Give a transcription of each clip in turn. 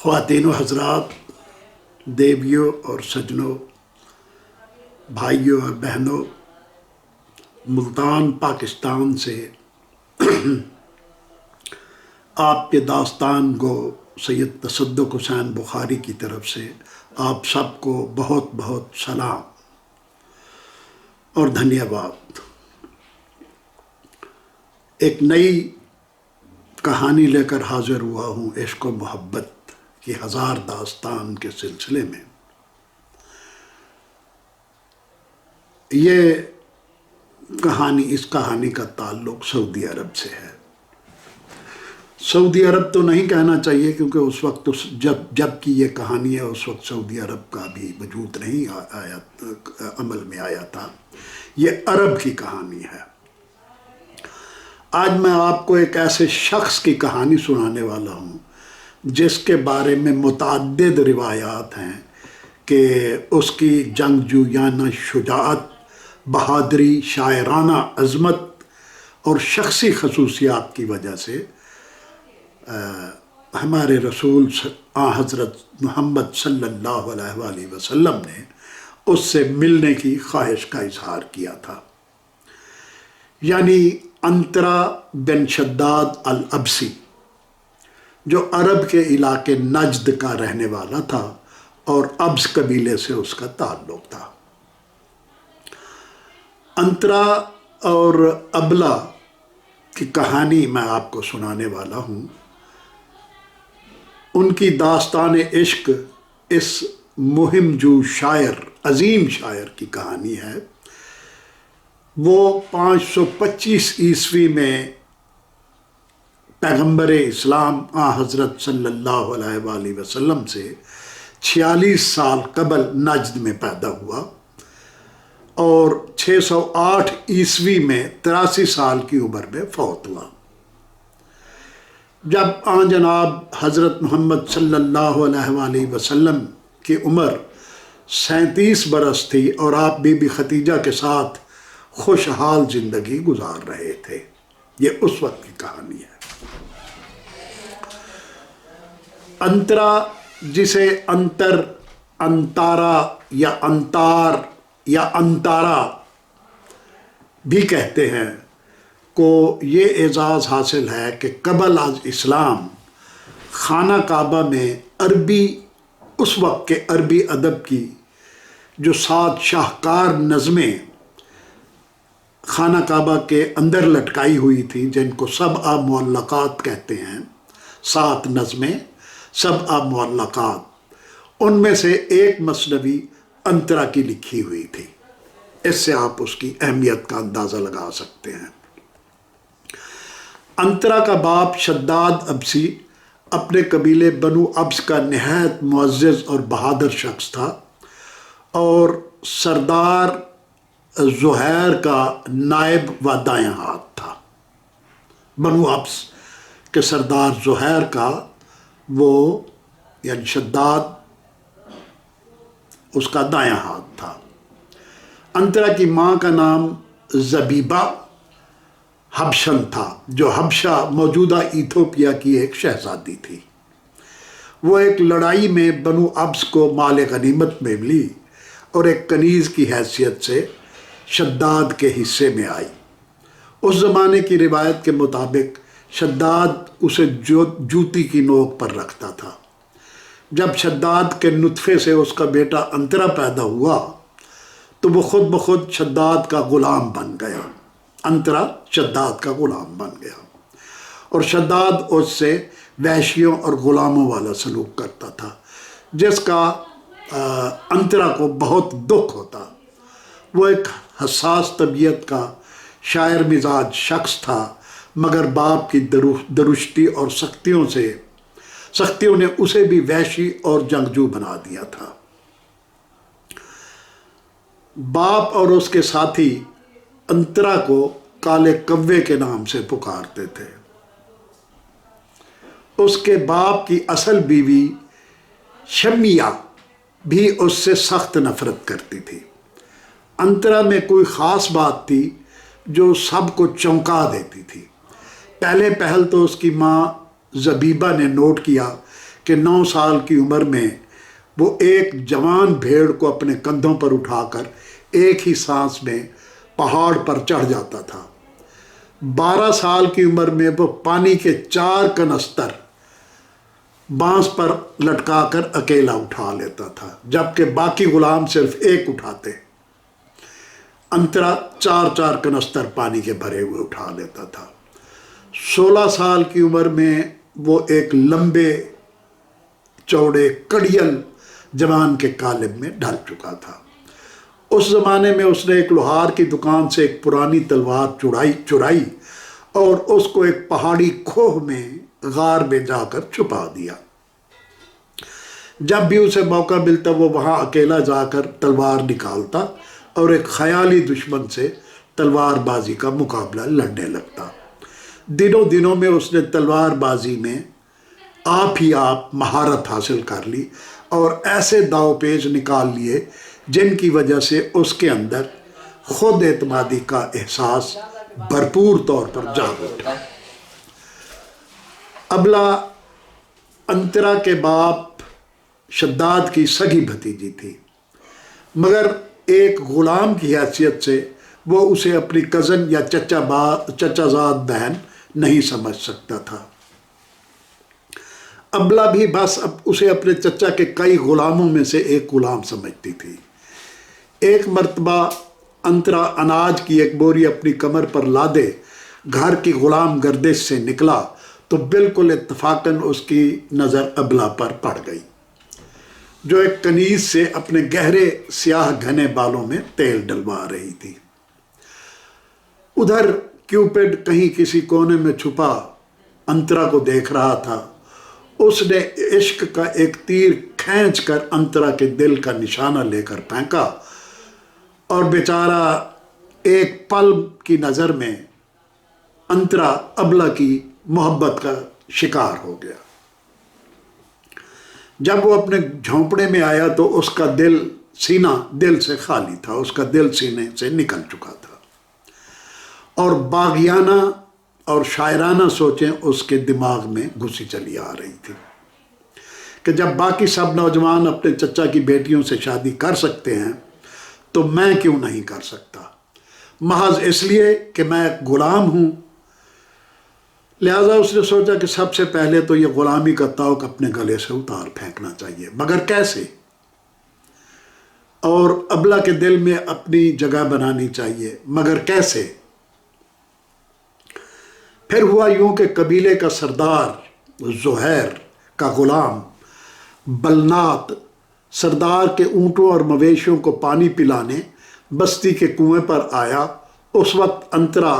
خواتین و حضرات، دیویوں اور سجنوں، بھائیوں اور بہنوں، ملتان پاکستان سے آپ کے داستان گو سید تصدق حسین بخاری کی طرف سے آپ سب کو بہت بہت سلام اور دھنیہ واد۔ ایک نئی کہانی لے کر حاضر ہوا ہوں عشق و محبت کی ہزار داستان کے سلسلے میں۔ یہ اس کہانی کا تعلق سعودی عرب سے ہے۔ سعودی عرب تو نہیں کہنا چاہیے کیونکہ اس وقت جب کی یہ کہانی ہے اس وقت سعودی عرب کا بھی وجود نہیں آیا، عمل میں آیا تھا۔ یہ عرب کی کہانی ہے۔ آج میں آپ کو ایک ایسے شخص کی کہانی سنانے والا ہوں جس کے بارے میں متعدد روایات ہیں کہ اس کی جنگجویانہ شجاعت، بہادری، شاعرانہ عظمت اور شخصی خصوصیات کی وجہ سے ہمارے رسول حضرت محمد صلی اللہ علیہ وآلہ وسلم نے اس سے ملنے کی خواہش کا اظہار کیا تھا۔ یعنی انترا بن شداد الابسی، جو عرب کے علاقے نجد کا رہنے والا تھا اور ابس قبیلے سے اس کا تعلق تھا۔ انترا اور ابلا کی کہانی میں آپ کو سنانے والا ہوں۔ ان کی داستان عشق اس مہم جو شاعر، عظیم شاعر کی کہانی ہے۔ وہ 525 عیسوی میں پیغمبر اسلام حضرت صلی اللہ علیہ وآلہ وسلم سے 46 سال قبل نجد میں پیدا ہوا اور 608 عیسوی میں 83 سال کی عمر میں فوت ہوا۔ جب جناب حضرت محمد صلی اللہ علیہ وآلہ وسلم کی عمر 37 برس تھی اور آپ بی بی خدیجہ کے ساتھ خوشحال زندگی گزار رہے تھے۔ یہ اس وقت کی کہانی ہے۔ انترا، جسے انتارا یا انتار یا انتارا بھی کہتے ہیں، کو یہ اعزاز حاصل ہے کہ قبل از اسلام خانہ کعبہ میں اس وقت کے عربی ادب کی جو 7 شاہکار نظمیں خانہ کعبہ کے اندر لٹکائی ہوئی تھی، جن کو سبع معلقات کہتے ہیں، 7 نظمیں، سبع معلقات، ان میں سے ایک مثنوی انترا کی لکھی ہوئی تھی۔ اس سے آپ اس کی اہمیت کا اندازہ لگا سکتے ہیں۔ انترا کا باپ شداد ابسی اپنے قبیلے بنو ابس کا نہایت معزز اور بہادر شخص تھا اور سردار زہیر کا نائب و دائیں ہاتھ تھا۔ بنو ابس کے سردار زہیر کا یعنی شداد اس کا دائیں ہاتھ تھا۔ انترا کی ماں کا نام زبیبہ حبشن تھا، جو حبشہ موجودہ ایتھوپیا کی ایک شہزادی تھی۔ وہ ایک لڑائی میں بنو ابس کو مال غنیمت میں ملی اور ایک کنیز کی حیثیت سے شداد کے حصے میں آئی۔ اس زمانے کی روایت کے مطابق شداد اسے جوتی کی نوک پر رکھتا تھا۔ جب شداد کے نطفے سے اس کا بیٹا انترا پیدا ہوا تو وہ خود بخود شداد کا غلام بن گیا۔ انترا شداد کا غلام بن گیا اور شداد اس سے وحشیوں اور غلاموں والا سلوک کرتا تھا، جس کا انترا کو بہت دکھ ہوتا۔ وہ ایک حساس طبیعت کا شاعر مزاج شخص تھا، مگر باپ کی درشتی اور سختیوں نے اسے بھی وحشی اور جنگجو بنا دیا تھا۔ باپ اور اس کے ساتھی انترا کو کالے کوے کے نام سے پکارتے تھے۔ اس کے باپ کی اصل بیوی شمیہ بھی اس سے سخت نفرت کرتی تھی۔ انترا میں کوئی خاص بات تھی جو سب کو چونکا دیتی تھی۔ پہلے پہل تو اس کی ماں زبیبہ نے نوٹ کیا کہ 9 سال کی عمر میں وہ ایک جوان بھیڑ کو اپنے کندھوں پر اٹھا کر ایک ہی سانس میں پہاڑ پر چڑھ جاتا تھا۔ 12 سال کی عمر میں وہ پانی کے 4 کنستر بانس پر لٹکا کر اکیلا اٹھا لیتا تھا، جبکہ باقی غلام صرف ایک اٹھاتے۔ انترا 4 کنستر پانی کے بھرے ہوئے اٹھا لیتا تھا۔ 16 سال کی عمر میں وہ ایک لمبے چوڑے کڑیل جوان کے قالب میں ڈھل چکا تھا۔ اس زمانے میں اس نے ایک لوہار کی دکان سے ایک پرانی تلوار چرائی اور اس کو ایک پہاڑی کھوہ میں غار میں جا کر چھپا دیا۔ جب بھی اسے موقع ملتا وہ وہاں اکیلا جا کر تلوار نکالتا اور ایک خیالی دشمن سے تلوار بازی کا مقابلہ لڑنے لگتا۔ دنوں میں اس نے تلوار بازی میں آپ مہارت حاصل کر لی اور ایسے داؤ پیچ نکال لیے جن کی وجہ سے اس کے اندر خود اعتمادی کا احساس بھرپور طور پر جاگ اٹھا۔ ابلہ انترا کے باپ شداد کی سگی بھتیجی تھی، مگر ایک غلام کی حیثیت سے وہ اسے اپنی کزن یا چچا زاد بہن نہیں سمجھ سکتا تھا۔ ابلہ بھی بس اسے اپنے چچا کے کئی غلاموں میں سے ایک غلام سمجھتی تھی۔ ایک مرتبہ انترا اناج کی ایک بوری اپنی کمر پر لادے گھر کی غلام گردش سے نکلا تو بالکل اتفاقاً اس کی نظر ابلہ پر پڑ گئی، جو ایک کنیز سے اپنے گہرے سیاہ گھنے بالوں میں تیل ڈلوا رہی تھی۔ ادھر کیوپڈ کہیں کسی کونے میں چھپا انترا کو دیکھ رہا تھا۔ اس نے عشق کا ایک تیر کھینچ کر انترا کے دل کا نشانہ لے کر پھینکا اور بیچارہ ایک پل کی نظر میں انترا ابلہ کی محبت کا شکار ہو گیا۔ جب وہ اپنے جھونپڑے میں آیا تو اس کا سینہ دل سے خالی تھا، اس کا دل سینے سے نکل چکا تھا اور باغیانہ اور شاعرانہ سوچیں اس کے دماغ میں گھسی چلی آ رہی تھی کہ جب باقی سب نوجوان اپنے چچا کی بیٹیوں سے شادی کر سکتے ہیں تو میں کیوں نہیں کر سکتا، محض اس لیے کہ میں ایک غلام ہوں۔ لہٰذا اس نے سوچا کہ سب سے پہلے تو یہ غلامی کا طوق اپنے گلے سے اتار پھینکنا چاہیے، مگر کیسے؟ اور ابلہ کے دل میں اپنی جگہ بنانی چاہیے، مگر کیسے؟ پھر ہوا یوں کہ قبیلے کا سردار زہیر کا غلام بلنات سردار کے اونٹوں اور مویشیوں کو پانی پلانے بستی کے کنویں پر آیا۔ اس وقت انترا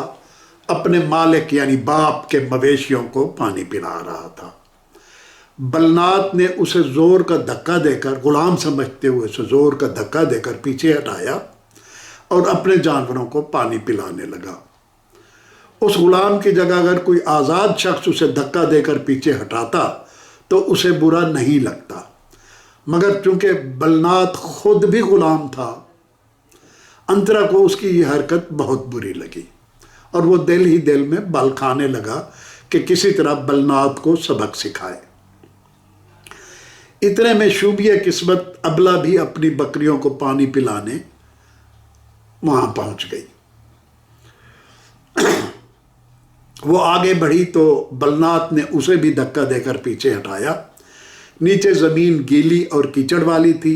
اپنے مالک یعنی باپ کے مویشیوں کو پانی پلا رہا تھا۔ بلنات نے اسے زور کا دھکا دے کر، غلام سمجھتے ہوئے اسے زور کا دھکا دے کر پیچھے ہٹایا اور اپنے جانوروں کو پانی پلانے لگا۔ اس غلام کی جگہ اگر کوئی آزاد شخص اسے دھکا دے کر پیچھے ہٹاتا تو اسے برا نہیں لگتا، مگر چونکہ بلنات خود بھی غلام تھا، انترا کو اس کی یہ حرکت بہت بری لگی اور وہ دل ہی دل میں بل کھانے لگا کہ کسی طرح بلنات کو سبق سکھائے۔ اتنے میں شوبیہ قسمت ابلہ بھی اپنی بکریوں کو پانی پلانے وہاں پہنچ گئی۔ وہ آگے بڑھی تو بلنات نے اسے بھی دھکا دے کر پیچھے ہٹایا۔ نیچے زمین گیلی اور کیچڑ والی تھی۔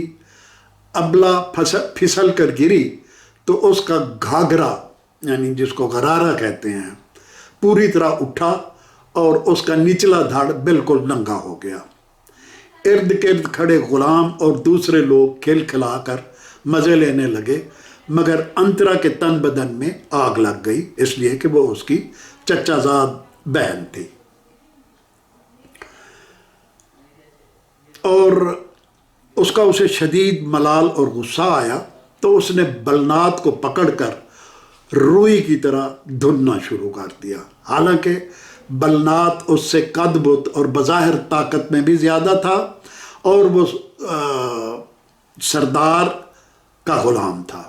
ابلہ پھسل کر گری تو اس کا گھاگھرا یعنی جس کو غرارہ کہتے ہیں پوری طرح اٹھا اور اس کا نچلا دھڑ بالکل ننگا ہو گیا۔ ارد گرد کھڑے غلام اور دوسرے لوگ کھل کھلا کر مزے لینے لگے، مگر انترا کے تن بدن میں آگ لگ گئی، اس لیے کہ وہ اس کی چچا زاد بہن تھی۔ اور اس کا اسے شدید ملال اور غصہ آیا تو اس نے بلنات کو پکڑ کر روئی کی طرح دھننا شروع کر دیا۔ حالانکہ بلنات اس سے قد بت اور بظاہر طاقت میں بھی زیادہ تھا اور وہ سردار کا غلام تھا،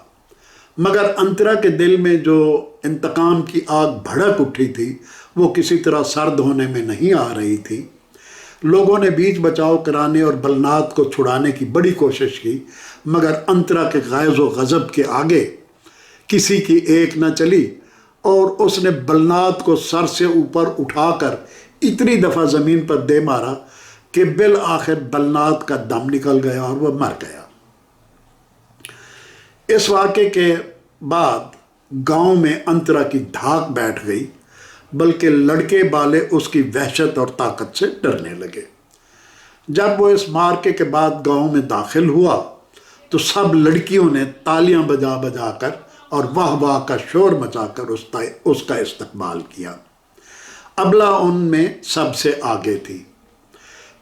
مگر انترا کے دل میں جو انتقام کی آگ بھڑک اٹھی تھی وہ کسی طرح سرد ہونے میں نہیں آ رہی تھی۔ لوگوں نے بیچ بچاؤ کرانے اور بلناد کو چھڑانے کی بڑی کوشش کی، مگر انترا کے غیظ و غضب کے آگے کسی کی ایک نہ چلی، اور اس نے بلناد کو سر سے اوپر اٹھا کر اتنی دفعہ زمین پر دے مارا کہ بالآخر بلناد کا دم نکل گیا اور وہ مر گیا۔ اس واقعے کے بعد گاؤں میں انترا کی دھاک بیٹھ گئی، بلکہ لڑکے بالے اس کی وحشت اور طاقت سے ڈرنے لگے۔ جب وہ اس مارکے کے بعد گاؤں میں داخل ہوا تو سب لڑکیوں نے تالیاں بجا بجا کر اور واہ واہ کا شور مچا کر اس کا استقبال کیا۔ ابلہ ان میں سب سے آگے تھی۔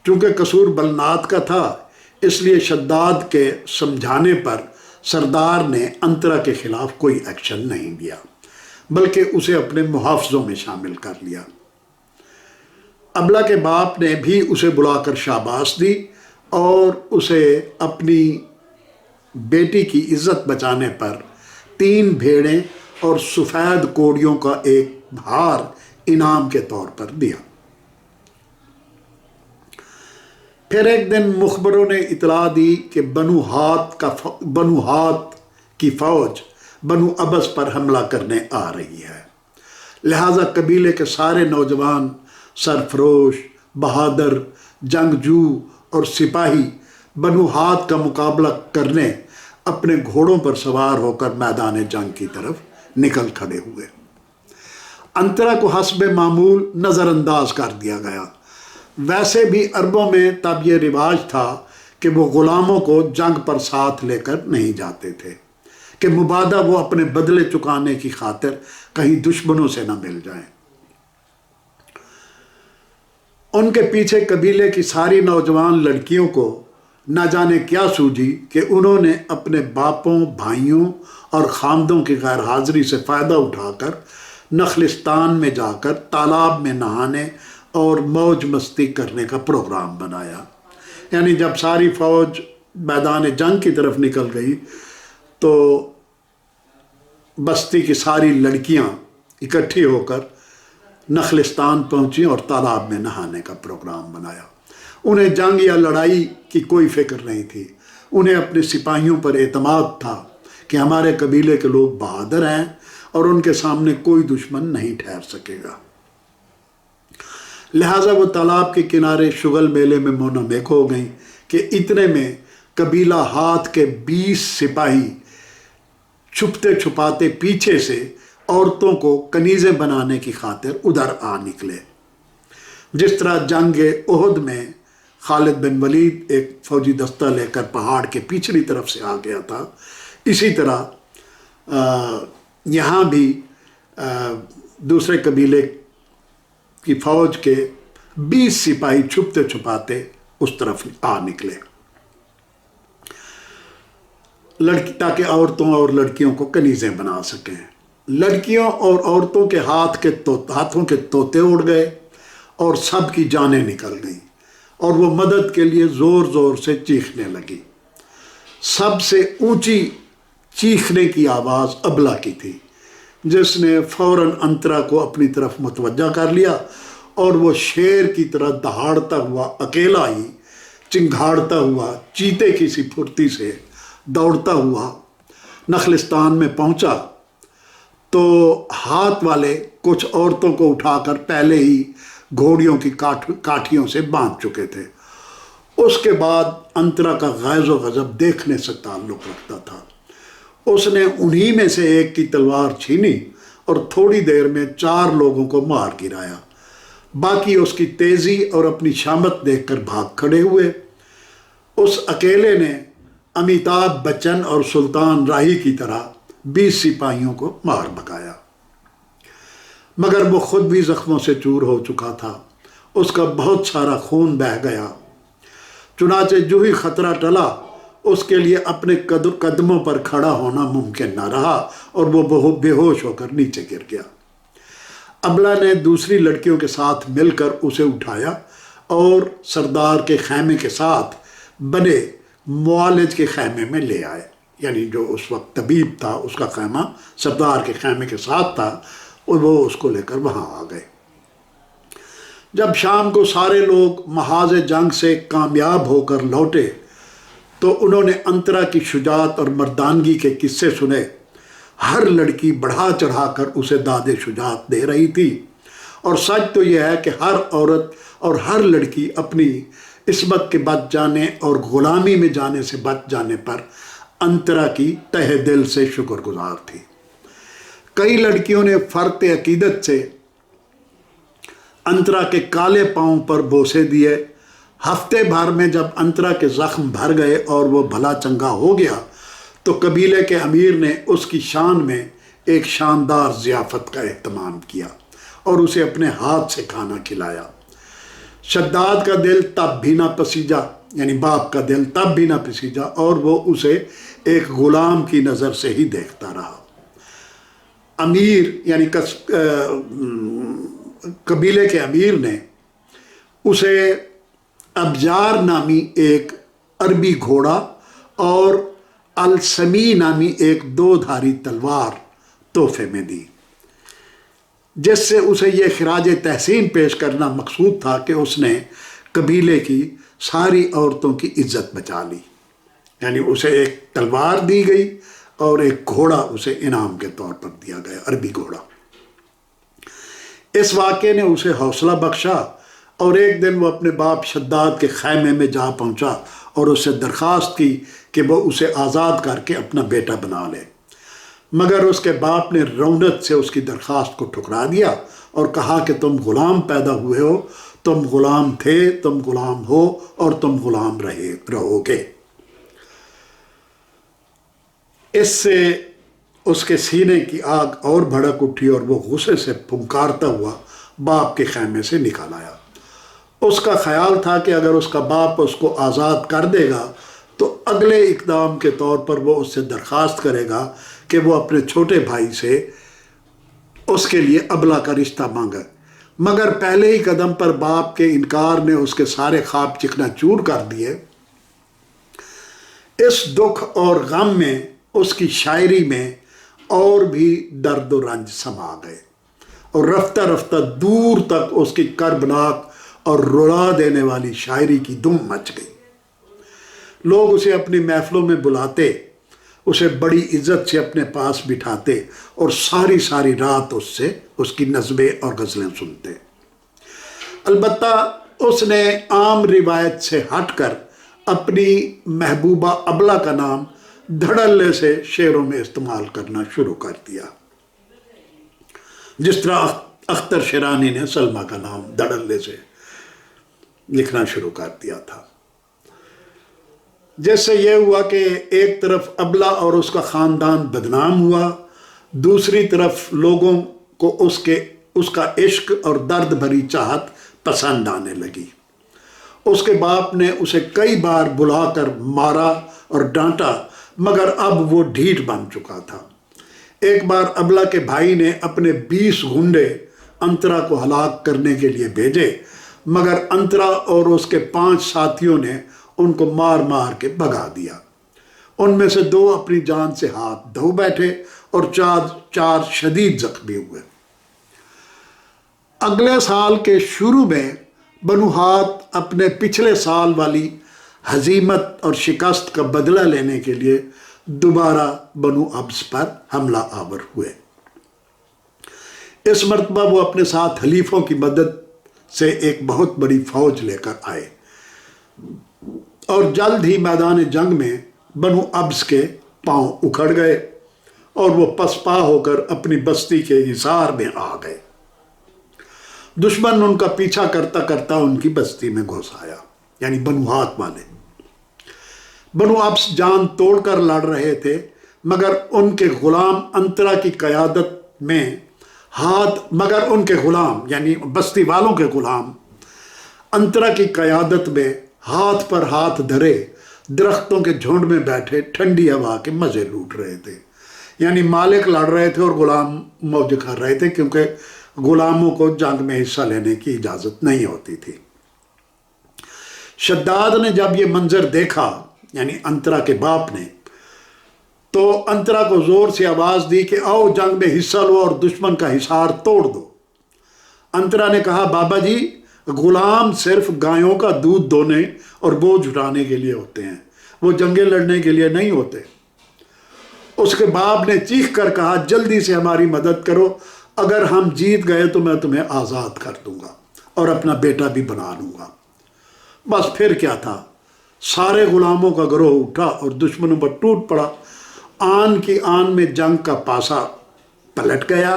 چونکہ قصور بلناد کا تھا، اس لیے شداد کے سمجھانے پر سردار نے انترا کے خلاف کوئی ایکشن نہیں لیا، بلکہ اسے اپنے محافظوں میں شامل کر لیا۔ ابلہ کے باپ نے بھی اسے بلا کر شاباش دی اور اسے اپنی بیٹی کی عزت بچانے پر 3 بھیڑیں اور سفید کوڑیوں کا ایک ہار انعام کے طور پر دیا۔ پھر ایک دن مخبروں نے اطلاع دی کہ بنو ہات کی فوج بنو عبس پر حملہ کرنے آ رہی ہے، لہٰذا قبیلے کے سارے نوجوان، سرفروش، بہادر، جنگجو اور سپاہی بنو ہات کا مقابلہ کرنے اپنے گھوڑوں پر سوار ہو کر میدان جنگ کی طرف نکل کھڑے ہوئے۔ انترا کو حسب معمول نظر انداز کر دیا گیا۔ ویسے بھی عربوں میں تب یہ رواج تھا کہ وہ غلاموں کو جنگ پر ساتھ لے کر نہیں جاتے تھے کہ مبادا وہ اپنے بدلے چکانے کی خاطر کہیں دشمنوں سے نہ مل جائیں۔ ان کے پیچھے قبیلے کی ساری نوجوان لڑکیوں کو نہ جانے کیا سوجی کہ انہوں نے اپنے باپوں، بھائیوں اور خامدوں کی غیر حاضری سے فائدہ اٹھا کر نخلستان میں جا کر تالاب میں نہانے اور موج مستی کرنے کا پروگرام بنایا۔ یعنی جب ساری فوج میدان جنگ کی طرف نکل گئی تو بستی کی ساری لڑکیاں اکٹھی ہو کر نخلستان پہنچیں اور تالاب میں نہانے کا پروگرام بنایا۔ انہیں جنگ یا لڑائی کی کوئی فکر نہیں تھی۔ انہیں اپنے سپاہیوں پر اعتماد تھا کہ ہمارے قبیلے کے لوگ بہادر ہیں اور ان کے سامنے کوئی دشمن نہیں ٹھہر سکے گا۔ لہٰذا وہ تالاب کے کنارے شغل میلے میں منہمک ہو گئیں کہ اتنے میں قبیلہ ہات کے 20 سپاہی چھپتے چھپاتے پیچھے سے عورتوں کو کنیزیں بنانے کی خاطر ادھر آ نکلے۔ جس طرح جنگ احد میں خالد بن ولید ایک فوجی دستہ لے کر پہاڑ کے پچھلی طرف سے آ گیا تھا، اسی طرح یہاں بھی دوسرے قبیلے کی فوج کے 20 سپاہی چھپتے چھپاتے اس طرف آ نکلے تاکہ عورتوں اور لڑکیوں کو کنیزیں بنا سکیں۔ لڑکیوں اور عورتوں کے ہاتھوں کے طوطے اڑ گئے اور سب کی جانیں نکل گئیں اور وہ مدد کے لیے زور زور سے چیخنے لگی۔ سب سے اونچی چیخنے کی آواز ابلہ کی تھی، جس نے فوراً انترا کو اپنی طرف متوجہ کر لیا اور وہ شیر کی طرح دہاڑتا ہوا، اکیلا ہی چنگھاڑتا ہوا، چیتے کی سی پھرتی سے دوڑتا ہوا نخلستان میں پہنچا تو ہاتھ والے کچھ عورتوں کو اٹھا کر پہلے ہی گھوڑیوں کی کاٹھیوں سے باندھ چکے تھے۔ اس کے بعد انترا کا غیظ و غضب دیکھنے سے تعلق رکھتا تھا۔ اس نے انہی میں سے ایک کی تلوار چھینی اور تھوڑی دیر میں 4 لوگوں کو مار گرایا۔ باقی اس کی تیزی اور اپنی شامت دیکھ کر بھاگ کھڑے ہوئے۔ اس اکیلے نے امیتابھ بچن اور سلطان راہی کی طرح 20 سپاہیوں کو مار بھگایا، مگر وہ خود بھی زخموں سے چور ہو چکا تھا۔ اس کا بہت سارا خون بہہ گیا۔ چنانچہ جو ہی خطرہ ٹلا، اس کے لیے اپنے قدموں پر کھڑا ہونا ممکن نہ رہا اور وہ بے ہوش ہو کر نیچے گر گیا۔ ابلہ نے دوسری لڑکیوں کے ساتھ مل کر اسے اٹھایا اور سردار کے خیمے کے ساتھ بنے معالج کے خیمے میں لے آئے۔ یعنی جو اس وقت طبیب تھا، اس کا خیمہ سردار کے خیمے کے ساتھ تھا، اور وہ اس کو لے کر وہاں آ گئے۔ جب شام کو سارے لوگ محاذ جنگ سے کامیاب ہو کر لوٹے تو انہوں نے انترا کی شجاعت اور مردانگی کے قصے سنے۔ ہر لڑکی بڑھا چڑھا کر اسے داد شجاعت دے رہی تھی، اور سچ تو یہ ہے کہ ہر عورت اور ہر لڑکی اپنی عصمت کے بچ جانے اور غلامی میں جانے سے بچ جانے پر انترا کی تہ دل سے شکر گزار تھی۔ کئی لڑکیوں نے فرط عقیدت سے انترا کے کالے پاؤں پر بوسے دیے۔ ہفتے بھر میں جب انترا کے زخم بھر گئے اور وہ بھلا چنگا ہو گیا تو قبیلے کے امیر نے اس کی شان میں ایک شاندار ضیافت کا اہتمام کیا اور اسے اپنے ہاتھ سے کھانا کھلایا۔ شداد کا دل تب بھی نہ پسیجا، یعنی باپ کا دل تب بھی نہ پسیجا، اور وہ اسے ایک غلام کی نظر سے ہی دیکھتا رہا۔ امیر یعنی قبیلے کے امیر نے اسے ابجار نامی ایک عربی گھوڑا اور السمی نامی ایک 2 دھاری تلوار تحفے میں دی، جس سے اسے یہ خراج تحسین پیش کرنا مقصود تھا کہ اس نے قبیلے کی ساری عورتوں کی عزت بچا لی۔ یعنی اسے ایک تلوار دی گئی اور ایک گھوڑا اسے انعام کے طور پر دیا گیا، عربی گھوڑا۔ اس واقعے نے اسے حوصلہ بخشا، اور ایک دن وہ اپنے باپ شداد کے خیمے میں جا پہنچا اور اس سے درخواست کی کہ وہ اسے آزاد کر کے اپنا بیٹا بنا لے، مگر اس کے باپ نے رونت سے اس کی درخواست کو ٹھکرا دیا اور کہا کہ تم غلام پیدا ہوئے ہو، تم غلام تھے، تم غلام ہو، اور تم غلام رہو گے۔ اس سے اس کے سینے کی آگ اور بھڑک اٹھی اور وہ غصے سے پھنکارتا ہوا باپ کے خیمے سے نکل آیا۔ اس کا خیال تھا کہ اگر اس کا باپ اس کو آزاد کر دے گا تو اگلے اقدام کے طور پر وہ اس سے درخواست کرے گا کہ وہ اپنے چھوٹے بھائی سے اس کے لیے ابلا کا رشتہ مانگے، مگر پہلے ہی قدم پر باپ کے انکار نے اس کے سارے خواب چکنا چور کر دیے۔ اس دکھ اور غم میں اس کی شاعری میں اور بھی درد و رنج سما گئے، اور رفتہ رفتہ دور تک اس کی کربناک اور رلا دینے والی شاعری کی دھوم مچ گئی۔ لوگ اسے اپنی محفلوں میں بلاتے، اسے بڑی عزت سے اپنے پاس بٹھاتے اور ساری ساری رات اس کی نظمیں اور غزلیں سنتے۔ البتہ اس نے عام روایت سے ہٹ کر اپنی محبوبہ ابلہ کا نام دھڑلے سے شعروں میں استعمال کرنا شروع کر دیا، جس طرح اختر شیرانی نے سلمیٰ کا نام دھڑلے سے لکھنا شروع کر دیا تھا۔ جس سے یہ ہوا کہ ایک طرف ابلہ اور اس کا خاندان بدنام ہوا، دوسری طرف لوگوں کو اس کا عشق اور درد بھری چاہت پسند آنے لگی۔ اس کے باپ نے اسے کئی بار بلا کر مارا اور ڈانٹا، مگر اب وہ ڈھیٹ بن چکا تھا۔ ایک بار ابلہ کے بھائی نے اپنے 20 گنڈے انترا کو ہلاک کرنے کے لیے بھیجے، مگر انترا اور اس کے 5 ساتھیوں نے ان کو مار مار کے بھگا دیا۔ ان میں سے 2 اپنی جان سے ہاتھ دھو بیٹھے اور 4 شدید زخمی ہوئے۔ اگلے سال کے شروع میں بنو ہاتھ اپنے پچھلے سال والی ہزیمت اور شکست کا بدلہ لینے کے لیے دوبارہ بنو ابس پر حملہ آور ہوئے۔ اس مرتبہ وہ اپنے ساتھ حلیفوں کی مدد سے ایک بہت بڑی فوج لے کر آئے، اور جلد ہی میدان جنگ میں بنو ابس کے پاؤں اکھڑ گئے اور وہ پسپا ہو کر اپنی بستی کے حصار میں آ گئے۔ دشمن ان کا پیچھا کرتا کرتا ان کی بستی میں گھس آیا، یعنی بنو ہاتھ والے۔ بنو ابس جان توڑ کر لڑ رہے تھے، مگر ان کے غلام انترا کی قیادت میں ان کے غلام یعنی بستی والوں کے غلام انترا کی قیادت میں ہاتھ پر ہاتھ دھرے درختوں کے جھنڈ میں بیٹھے ٹھنڈی ہوا کے مزے لوٹ رہے تھے۔ یعنی مالک لڑ رہے تھے اور غلام موج کر رہے تھے، کیونکہ غلاموں کو جنگ میں حصہ لینے کی اجازت نہیں ہوتی تھی۔ شداد نے جب یہ منظر دیکھا، یعنی انترا کے باپ نے، تو انترا کو زور سے آواز دی کہ آؤ جنگ میں حصہ لو اور دشمن کا حصار توڑ دو۔ انترا نے کہا، بابا جی غلام صرف گایوں کا دودھ دونے اور بوجھ اٹھانے کے لیے ہوتے ہیں، وہ جنگیں لڑنے کے لیے نہیں ہوتے۔ اس کے باپ نے چیخ کر کہا جلدی سے ہماری مدد کرو، اگر ہم جیت گئے تو میں تمہیں آزاد کر دوں گا اور اپنا بیٹا بھی بنا لوں گا۔ بس پھر کیا تھا، سارے غلاموں کا گروہ اٹھا اور دشمنوں پر ٹوٹ پڑا۔ آن کی آن میں جنگ کا پاسا پلٹ گیا،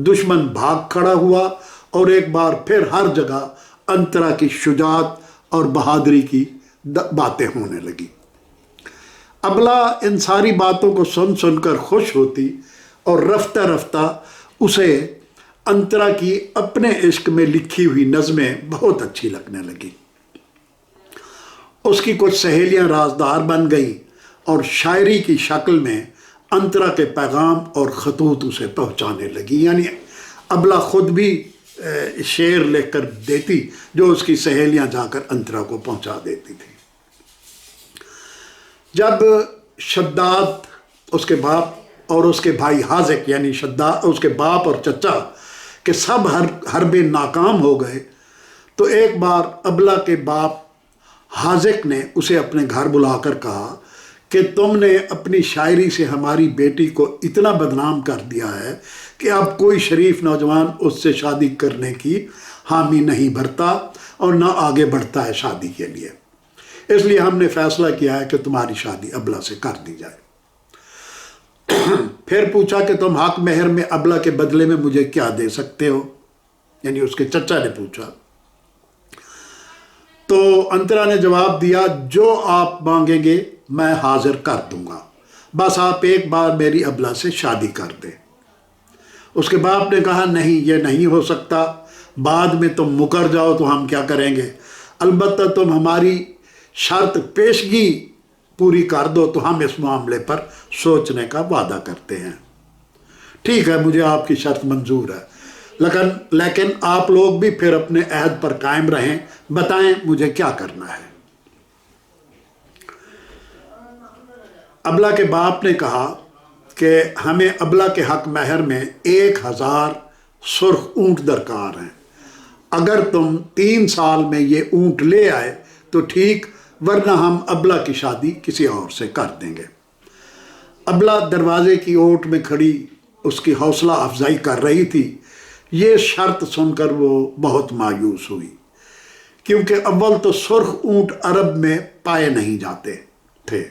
دشمن بھاگ کھڑا ہوا اور ایک بار پھر ہر جگہ انترا کی شجاعت اور بہادری کی باتیں ہونے لگی۔ ابلا ان ساری باتوں کو سن سن کر خوش ہوتی اور رفتہ رفتہ اسے انترا کی اپنے عشق میں لکھی ہوئی نظمیں بہت اچھی لگنے لگی۔ اس کی کچھ سہیلیاں رازدار بن گئیں اور شاعری کی شکل میں انترا کے پیغام اور خطوط اسے پہنچانے لگی، یعنی ابلا خود بھی شعر لکھ کر دیتی جو اس کی سہیلیاں جا کر انترا کو پہنچا دیتی تھی۔ جب شداد اس کے باپ اور اس کے بھائی حاذق یعنی شداد اس کے باپ اور چچا کہ سب حربے ناکام ہو گئے، تو ایک بار ابلا کے باپ حاذق نے اسے اپنے گھر بلا کر کہا کہ تم نے اپنی شاعری سے ہماری بیٹی کو اتنا بدنام کر دیا ہے کہ اب کوئی شریف نوجوان اس سے شادی کرنے کی حامی نہیں بھرتا اور نہ آگے بڑھتا ہے شادی کے لیے، اس لیے ہم نے فیصلہ کیا ہے کہ تمہاری شادی ابلا سے کر دی جائے۔ پھر پوچھا کہ تم حق مہر میں ابلا کے بدلے میں مجھے کیا دے سکتے ہو، یعنی اس کے چچا نے پوچھا۔ تو انترا نے جواب دیا جو آپ مانگیں گے میں حاضر کر دوں گا، بس آپ ایک بار میری ابلا سے شادی کر دیں۔ اس کے باپ نے کہا نہیں، یہ نہیں ہو سکتا، بعد میں تم مکر جاؤ تو ہم کیا کریں گے، البتہ تم ہماری شرط پیشگی پوری کر دو تو ہم اس معاملے پر سوچنے کا وعدہ کرتے ہیں۔ ٹھیک ہے، مجھے آپ کی شرط منظور ہے، لیکن آپ لوگ بھی پھر اپنے عہد پر قائم رہیں، بتائیں مجھے کیا کرنا ہے۔ ابلا کے باپ نے کہا کہ ہمیں ابلا کے حق مہر میں 1000 سرخ اونٹ درکار ہیں، اگر تم 3 سال میں یہ اونٹ لے آئے تو ٹھیک، ورنہ ہم ابلا کی شادی کسی اور سے کر دیں گے۔ ابلا دروازے کی اوٹ میں کھڑی اس کی حوصلہ افزائی کر رہی تھی۔ یہ شرط سن کر وہ بہت مایوس ہوئی، کیونکہ اول تو سرخ اونٹ عرب میں پائے نہیں جاتے تھے،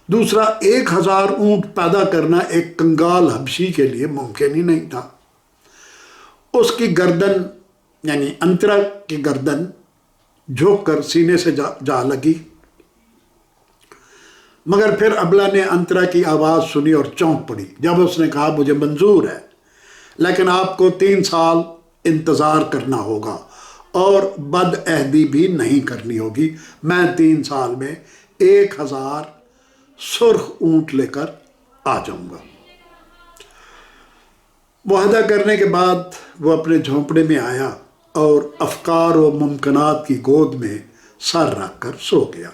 دوسرا 1000 اونٹ پیدا کرنا ایک کنگال حبشی کے لیے ممکن ہی نہیں تھا۔ اس کی گردن یعنی انترا کی گردن جھک کر سینے سے جا لگی، مگر پھر ابلا نے انترا کی آواز سنی اور چونک پڑی جب اس نے کہا مجھے منظور ہے، لیکن آپ کو 3 سال انتظار کرنا ہوگا اور بد عہدی بھی نہیں کرنی ہوگی، میں 3 سال میں 1000 سرخ اونٹ لے کر آ جاؤں گا۔ معاہدہ کرنے کے بعد وہ اپنے جھونپڑے میں آیا اور افکار و ممکنات کی گود میں سر رکھ کر سو گیا۔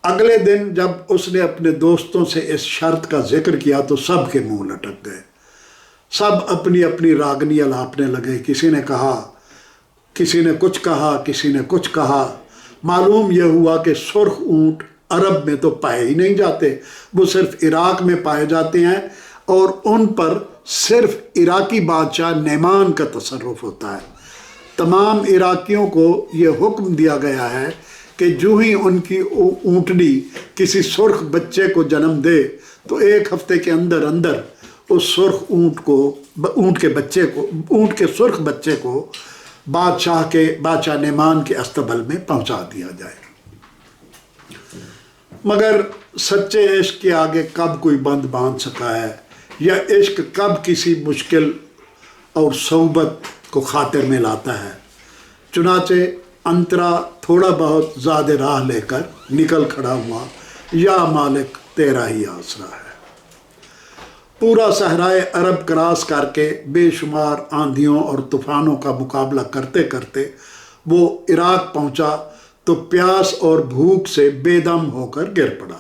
اگلے دن جب اس نے اپنے دوستوں سے اس شرط کا ذکر کیا تو سب کے منہ لٹک گئے، سب اپنی اپنی راگنی الاپنے لگے، کسی نے کچھ کہا، کسی نے کچھ کہا۔ معلوم یہ ہوا کہ سرخ اونٹ عرب میں تو پائے ہی نہیں جاتے، وہ صرف عراق میں پائے جاتے ہیں اور ان پر صرف عراقی بادشاہ نعمان کا تصرف ہوتا ہے۔ تمام عراقیوں کو یہ حکم دیا گیا ہے کہ جو ہی ان کی اونٹنی کسی سرخ بچے کو جنم دے تو 1 ہفتے کے اندر اندر اس سرخ اونٹ کے سرخ بچے کو بادشاہ نعمان کے استبل میں پہنچا دیا جائے۔ مگر سچے عشق کے آگے کب کوئی بند باندھ سکا ہے، یا عشق کب کسی مشکل اور صعوبت کو خاطر میں لاتا ہے۔ چنانچہ انترا تھوڑا بہت زیادہ راہ لے کر نکل کھڑا ہوا، یا مالک تیرا ہی آسرا ہے۔ پورا صحرائے عرب کراس کر کے بے شمار آندھیوں اور طوفانوں کا مقابلہ کرتے کرتے وہ عراق پہنچا تو پیاس اور بھوک سے بے دم ہو کر گر پڑا۔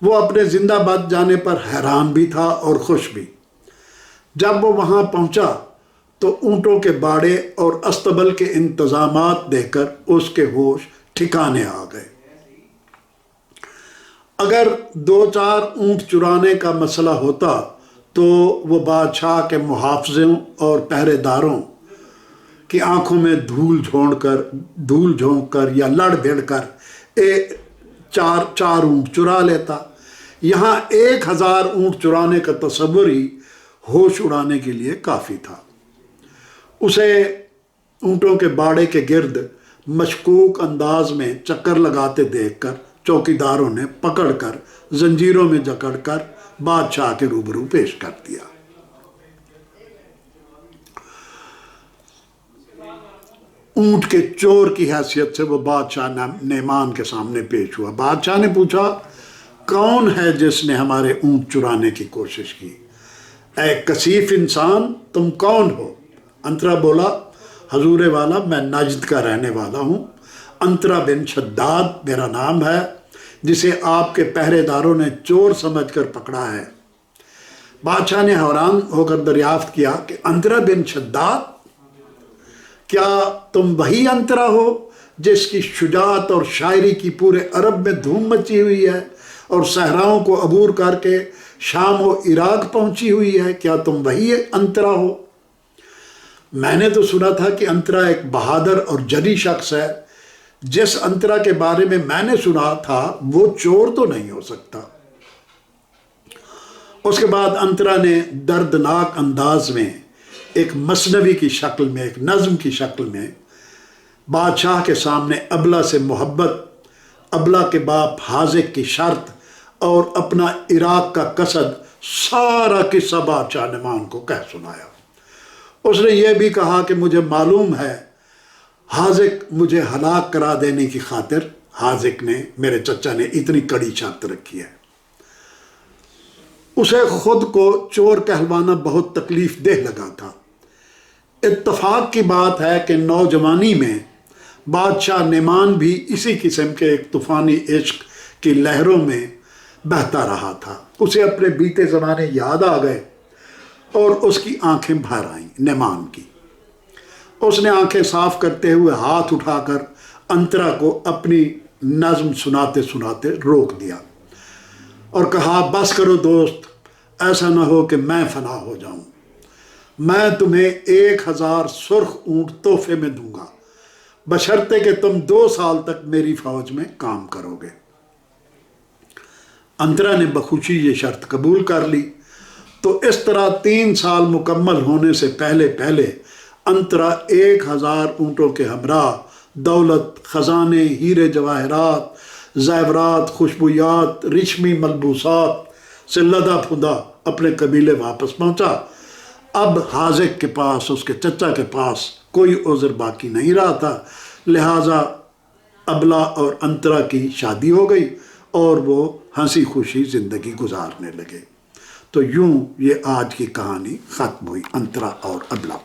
وہ اپنے زندہ بچ جانے پر حیران بھی تھا اور خوش بھی۔ جب وہ وہاں پہنچا تو اونٹوں کے باڑے اور استبل کے انتظامات دیکھ کر اس کے ہوش ٹھکانے آ گئے۔ اگر 2-4 اونٹ چرانے کا مسئلہ ہوتا تو وہ بادشاہ کے محافظوں اور پہرے داروں کی آنکھوں میں دھول جھونک کر یا لڑ بھڑ کر 4 اونٹ چرا لیتا۔ یہاں 1000 اونٹ چرانے کا تصور ہی ہوش اڑانے کے لیے کافی تھا۔ اسے اونٹوں کے باڑے کے گرد مشکوک انداز میں چکر لگاتے دیکھ کر چوکیداروں نے پکڑ کر زنجیروں میں جکڑ کر بادشاہ کے روبرو پیش کر دیا۔ اونٹ کے چور کی حیثیت سے وہ بادشاہ نعمان کے سامنے پیش ہوا۔ بادشاہ نے پوچھا، کون ہے جس نے ہمارے اونٹ چرانے کی کوشش کی؟ اے کثیف انسان، تم کون ہو؟ انترا بولا، حضور والا، میں نجد کا رہنے والا ہوں، انترا بن شداد میرا نام ہے، جسے آپ کے پہرے داروں نے چور سمجھ کر پکڑا ہے۔ بادشاہ نے حیران ہو کر دریافت کیا کہ انترا بن شداد، کیا تم وہی انترا ہو جس کی شجاعت اور شاعری کی پورے عرب میں دھوم مچی ہوئی ہے اور صحراؤں کو عبور کر کے شام و عراق پہنچی ہوئی ہے؟ کیا تم وہی انترا ہو؟ میں نے تو سنا تھا کہ انترا ایک بہادر اور جری شخص ہے۔ جس انترا کے بارے میں نے سنا تھا وہ چور تو نہیں ہو سکتا۔ اس کے بعد انترا نے دردناک انداز میں ایک مثنوی کی شکل میں، ایک نظم کی شکل میں بادشاہ کے سامنے ابلہ سے محبت، ابلہ کے باپ حاذق کی شرط اور اپنا عراق کا قصد سارا قصہ بادشاہ نعمان کو کہہ سنایا۔ اس نے یہ بھی کہا کہ مجھے معلوم ہے حاذق مجھے ہلاک کرا دینے کی خاطر، حاذق نے، میرے چچا نے، اتنی کڑی شرط رکھی ہے۔ اسے خود کو چور کہلوانا بہت تکلیف دہ لگا تھا۔ اتفاق کی بات ہے کہ نوجوانی میں بادشاہ نعمان بھی اسی قسم کے ایک طوفانی عشق کی لہروں میں بہتا رہا تھا۔ اسے اپنے بیتے زمانے یاد آ گئے اور اس کی آنکھیں بھر آئیں نعمان کی۔ اس نے آنکھیں صاف کرتے ہوئے ہاتھ اٹھا کر انترا کو اپنی نظم سناتے سناتے روک دیا اور کہا، بس کرو دوست، ایسا نہ ہو کہ میں فنا ہو جاؤں۔ میں تمہیں 1000 سرخ اونٹ تحفے میں دوں گا، بشرطے کہ تم 2 سال تک میری فوج میں کام کرو گے۔ انترا نے بخوشی یہ شرط قبول کر لی۔ تو اس طرح 3 سال مکمل ہونے سے پہلے انترا 1000 اونٹوں کے ہمراہ دولت، خزانے، ہیرے جواہرات، زیورات، خوشبویات، ریشمی ملبوسات سے لدا پھدا اپنے قبیلے واپس پہنچا۔ اب حاذق کے پاس، اس کے چچا کے پاس کوئی عذر باقی نہیں رہا تھا، لہٰذا ابلہ اور انترا کی شادی ہو گئی اور وہ ہنسی خوشی زندگی گزارنے لگے۔ تو یوں یہ آج کی کہانی ختم ہوئی، انترا اور ابلہ۔